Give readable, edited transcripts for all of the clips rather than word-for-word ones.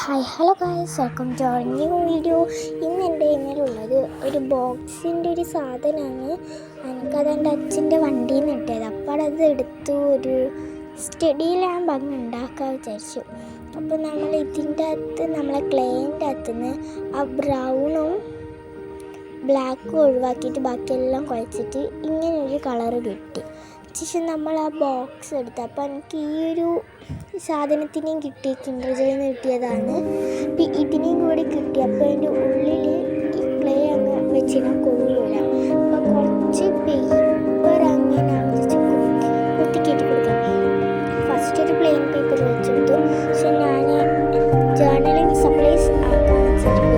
Hi hello guys, welcome to our new video. ഇന്ന് എൻ്റെ കയ്യിലുള്ളത് ഒരു ബോക്സിൻ്റെ ഒരു സാധനമാണ്. എനിക്കതെൻ്റെ അച്ഛൻ്റെ വണ്ടിയിൽ നിന്ന് കിട്ടിയത്. അപ്പോൾ അത് എടുത്തു ഒരു സ്റ്റഡി ലാമ്പ് അങ്ങ് ഉണ്ടാക്കാൻ വിചാരിച്ചു. അപ്പോൾ നമ്മൾ ഇതിൻ്റെ അകത്ത് നമ്മളെ ക്ലേൻ്റെ അകത്തുനിന്ന് ആ ബ്രൗണും ബ്ലാക്കും ഒഴിവാക്കിയിട്ട് ബാക്കിയെല്ലാം കുഴച്ചിട്ട് ഇങ്ങനൊരു കളറ് കിട്ടി. ശേഷം നമ്മൾ ആ ബോക്സ് എടുത്തു. അപ്പോൾ എനിക്ക് ഈ ഒരു സാധനത്തിനെയും കിട്ടി, കിൻഡർജോയിൽ നിന്ന് കിട്ടിയതാണ്. അപ്പം ഇതിനെയും കൂടി കിട്ടി. അപ്പോൾ അതിൻ്റെ ഉള്ളിൽ ഈ ക്ലേ അങ്ങ് വെച്ചിട്ട് കൊള്ളില്ല. അപ്പോൾ കുറച്ച് പേപ്പർ അങ്ങനെ കുത്തിക്കേറ്റി കൊടുക്കാം. ഫസ്റ്റ് ഒരു പ്ലെയിൻ പേപ്പർ വെച്ചെടുത്തു. പക്ഷെ ഞാൻ ജേർണലിങ് സപ്ലൈസ് ആക്കാൻ വെച്ചിട്ട്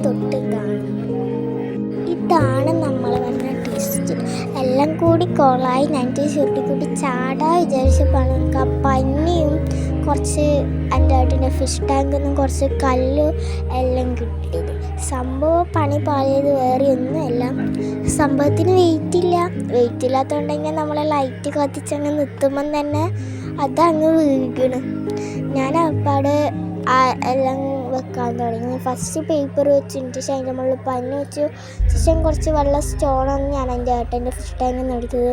തൊട്ട് കാണും. ഇതാണ് നമ്മൾ പറഞ്ഞ ടെസ്റ്റ്. എല്ലാം കൂടി കോളായി നനറ്റ് ചുരുട്ടിക്കൂട്ടി ചാടാ വിചാരിച്ചപ്പോൾ നമുക്ക് ആ പന്നിയും കുറച്ച് എൻ്റെ ഏട്ടൻ്റെ ഫിഷ് ടാങ്കിൽ നിന്നും കുറച്ച് കല്ലും എല്ലാം കിട്ടിയത്. സംഭവം പണി പാളിയത് വേറെ ഒന്നുമല്ല, സംഭവത്തിന് വെയിറ്റ് ഇല്ലാത്തതുകൊണ്ടെങ്കിൽ നമ്മളെ ലൈറ്റ് കത്തിച്ചങ്ങ് നിർത്തുമ്പം തന്നെ അതങ്ങ് വീഴണം. ഞാൻ അപ്പാടെ എല്ലാം വെക്കാൻ തുടങ്ങി. ഫസ്റ്റ് പേപ്പർ വെച്ചിട്ട് ശേഷം അതിൻ്റെ മുകളിൽ പഞ്ഞി വെച്ചു. ശേഷം കുറച്ച് വെള്ള സ്റ്റോണാണ് ഞാൻ എൻ്റെ ഏട്ടൻ്റെ ഫിഷ് ടാങ്കിൽ നിന്ന് എടുത്തത്,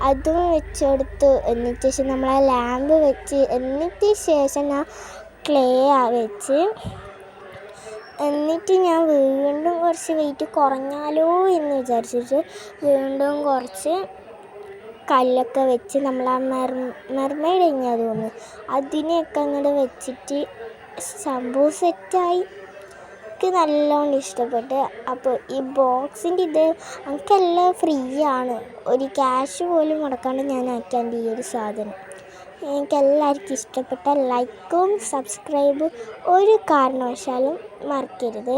അതും വെച്ചെടുത്തു. എന്നിട്ട് ശേഷം നമ്മൾ ആ ലാമ്പ് വെച്ച്, എന്നിട്ട് ശേഷം ഞാൻ ക്ലേ വെച്ച്, എന്നിട്ട് ഞാൻ വീണ്ടും കുറച്ച് വെയിറ്റ് കുറഞ്ഞാലോ എന്ന് വിചാരിച്ചിട്ട് വീണ്ടും കുറച്ച് കല്ലൊക്കെ വെച്ച് നമ്മൾ ആ മെർമെയ്ഡ് കഴിഞ്ഞാൽ തോന്നുന്നു അതിനെയൊക്കെ അങ്ങോട്ട് വെച്ചിട്ട് സംഭവം സെറ്റായി. എനിക്ക് നല്ലോണം ഇഷ്ടപ്പെട്ട്. അപ്പോൾ ഈ ബോക്സിൻ്റെ ഇത് എനിക്കെല്ലാം ഫ്രീ ആണ്, ഒരു ക്യാഷ് പോലും മുടക്കാണ്ട് ഞാൻ ആക്കിയാണ്ട് ഈ ഒരു സാധനം. എനിക്കെല്ലാവർക്കും ഇഷ്ടപ്പെട്ട ലൈക്കും സബ്സ്ക്രൈബും ഒരു കാരണവശാലും മറക്കരുത്.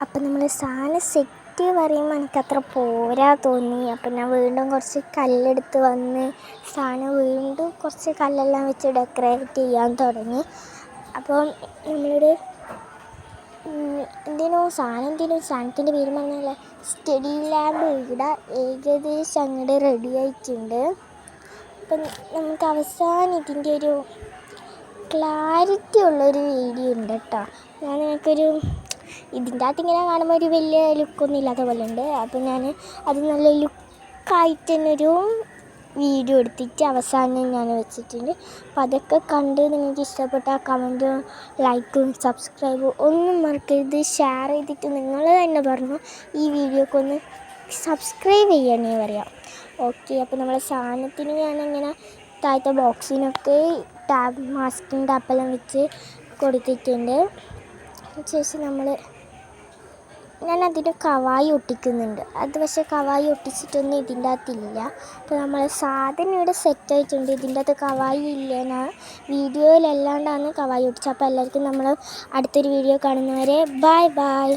അപ്പം നമ്മൾ സാധനം സെറ്റ് പറയുമ്പോൾ എനിക്കത്ര പോരാ തോന്നി. അപ്പം ഞാൻ വീണ്ടും കുറച്ച് കല്ലെടുത്ത് വന്ന് സാധനം വീണ്ടും കുറച്ച് കല്ലെല്ലാം വെച്ച് ഡെക്കറേറ്റ് ചെയ്യാൻ തുടങ്ങി. അപ്പം നമ്മളൊരു സാധനത്തിൻ്റെ പേര് പറഞ്ഞാൽ സ്റ്റഡി ലാമ്പ് ഇവിടെ ഏകദേശം അങ്ങോട്ട് റെഡി ആയിട്ടുണ്ട്. അപ്പം നമുക്ക് അവസാനം ഇതിൻ്റെ ഒരു ക്ലാരിറ്റി ഉള്ളൊരു വീഡിയോ ഉണ്ട് കേട്ടോ. ഞാൻ നിങ്ങൾക്കൊരു ഇതിൻ്റെ അകത്ത് ഇങ്ങനെ കാണുമ്പോൾ ഒരു വലിയ ലുക്കൊന്നും ഇല്ലാത്ത പോലെ ഉണ്ട്. അപ്പോൾ ഞാൻ അത് നല്ല ആയിട്ട് തന്നെ ഒരു വീഡിയോ എടുത്തിട്ട് അവസാനം ഞാൻ വെച്ചിട്ടുണ്ട്. അപ്പോൾ അതൊക്കെ കണ്ട് നിങ്ങൾക്ക് ഇഷ്ടപ്പെട്ട കമൻറ്റും ലൈക്കും സബ്സ്ക്രൈബും ഒന്നും മറക്കരുത്. ഷെയർ ചെയ്തിട്ട് നിങ്ങൾ തന്നെ പറഞ്ഞു ഈ വീഡിയോക്കൊന്ന് സബ്സ്ക്രൈബ് ചെയ്യണേ പറയാം. ഓക്കെ, അപ്പോൾ നമ്മളെ സാധനത്തിന് ഞാനിങ്ങനെ താഴത്തെ ബോക്സിനൊക്കെ മാസ്കിങ് ടാപ്പെല്ലാം വെച്ച് കൊടുത്തിട്ടുണ്ട്. ശേഷം ഞാനതിന് കവായി ഒട്ടിക്കുന്നുണ്ട്. അത് പക്ഷേ കവായി ഒട്ടിച്ചിട്ടൊന്നും ഇതിൻ്റെ അകത്തില്ല. അപ്പോൾ നമ്മൾ സാധനം ഇവിടെ സെറ്റായിട്ടുണ്ട്. ഇതിൻ്റെ അകത്ത് കവായി ഇല്ല. ഞാൻ വീഡിയോയിലല്ലാണ്ടാണ് കവായി ഒട്ടിച്ചത്. അപ്പോൾ എല്ലാവർക്കും നമ്മൾ അടുത്തൊരു വീഡിയോ കാണുന്നവരെ ബൈ ബൈ.